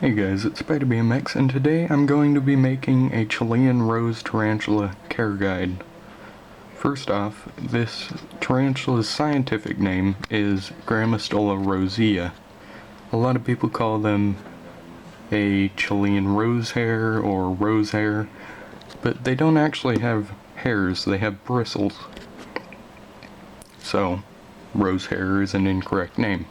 Hey guys, it's SpiderBMX, and today I'm going to be making a Chilean rose tarantula care guide. First off, this tarantula's scientific name is Grammostola rosea. A lot of people call them a Chilean rosehair or rosehair, but they don't actually have hairs, they have bristles. So, rosehair is an incorrect name.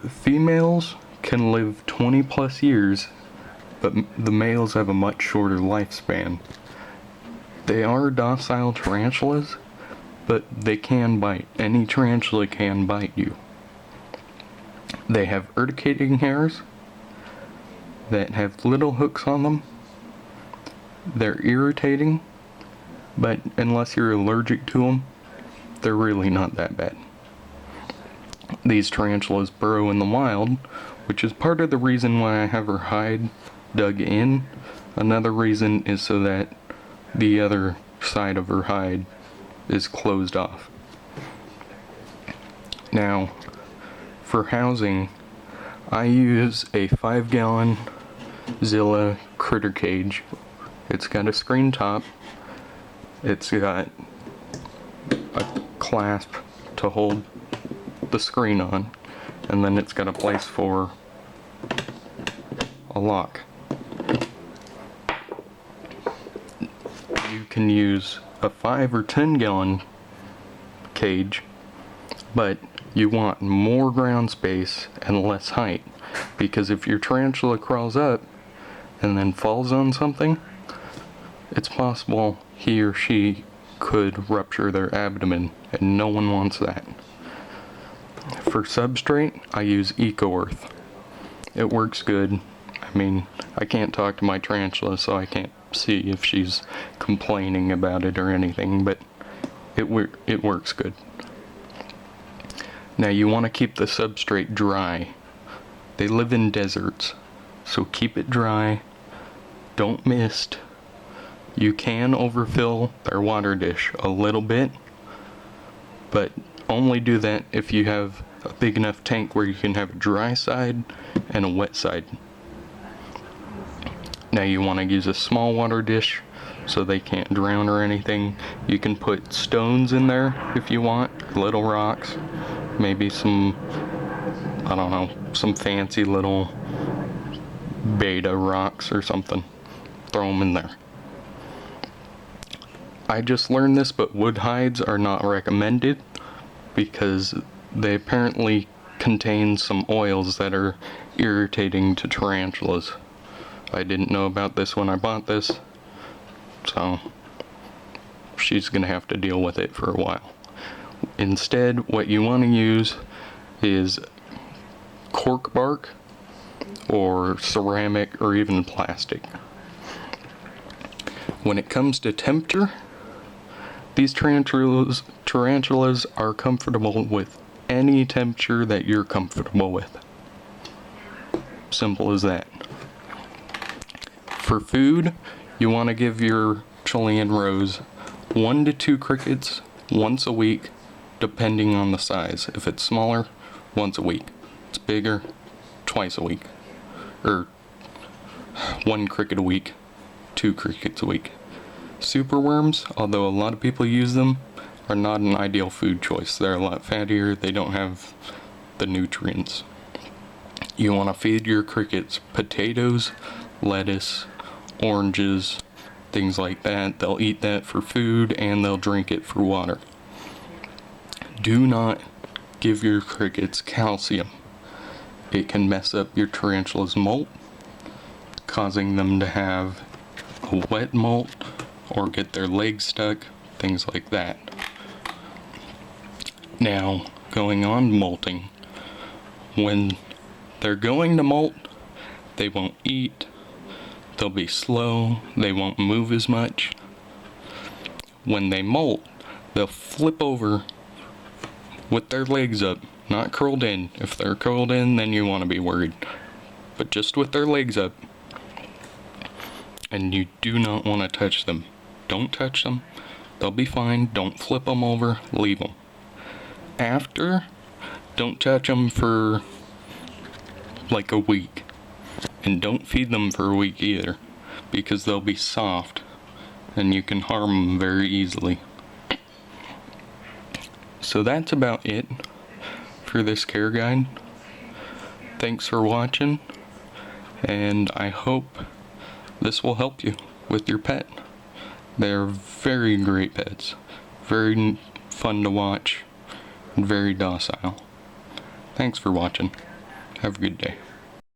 Females can live 20 plus years, but the males have a much shorter lifespan. They are docile tarantulas, but they can bite. Any tarantula can bite you. They have urticating hairs that have little hooks on them. They're irritating, but unless you're allergic to them, they're really not that bad. These tarantulas burrow in the wild, which is part of the reason why I have her hide dug in. Another reason is so that the other side of her hide is closed off. Now, for housing, I use a 5-gallon Zilla critter cage. It's got a screen top. It's got a clasp to hold the screen on, and then it's got a place for a lock. You can use a 5 or 10-gallon cage, but you want more ground space and less height, because if your tarantula crawls up and then falls on something, it's possible he or she could rupture their abdomen, and no one wants that. For substrate, I use Eco-Earth. It works good. I mean, I can't talk to my tarantula, so I can't see if she's complaining about it or anything, but it works good. Now you want to keep the substrate dry. They live in deserts, so keep it dry. Don't mist. You can overfill their water dish a little bit, but only do that if you have a big enough tank where you can have a dry side and a wet side. Now you want to use a small water dish so they can't drown or anything. You can put stones in there if you want, little rocks, maybe some, I don't know, some fancy little beta rocks or something. Throw them in there. I just learned this, but wood hides are not recommended because they apparently contain some oils that are irritating to tarantulas. I didn't know about this when I bought this, so she's gonna have to deal with it for a while. Instead, what you want to use is cork bark or ceramic or even plastic. When it comes to temperature, these tarantulas are comfortable with any temperature that you're comfortable with. Simple as that. For food, you want to give your Chilean rose 1 to 2 crickets once a week, depending on the size. If it's smaller, once a week. It's bigger, twice a week. Or 1 cricket a week, 2 crickets a week. Superworms, although a lot of people use them, are not an ideal food choice. They're a lot fattier, they don't have the nutrients. You want to feed your crickets potatoes, lettuce, oranges, things like that. They'll eat that for food and they'll drink it for water. Do not give your crickets calcium. It can mess up your tarantula's molt, causing them to have a wet molt or get their legs stuck, things like that. Now, going on molting, when they're going to molt, they won't eat, they'll be slow, they won't move as much. When they molt, they'll flip over with their legs up, not curled in. If they're curled in, then you want to be worried. But just with their legs up. And you do not want to touch them. Don't touch them. They'll be fine. Don't flip them over. Leave them. After, don't touch them for like a week. And don't feed them for a week either, because they'll be soft and you can harm them very easily. So that's about it for this care guide. Thanks for watching, and I hope this will help you with your pet. They're very great pets, very fun to watch, and very docile. Thanks for watching. Have a good day.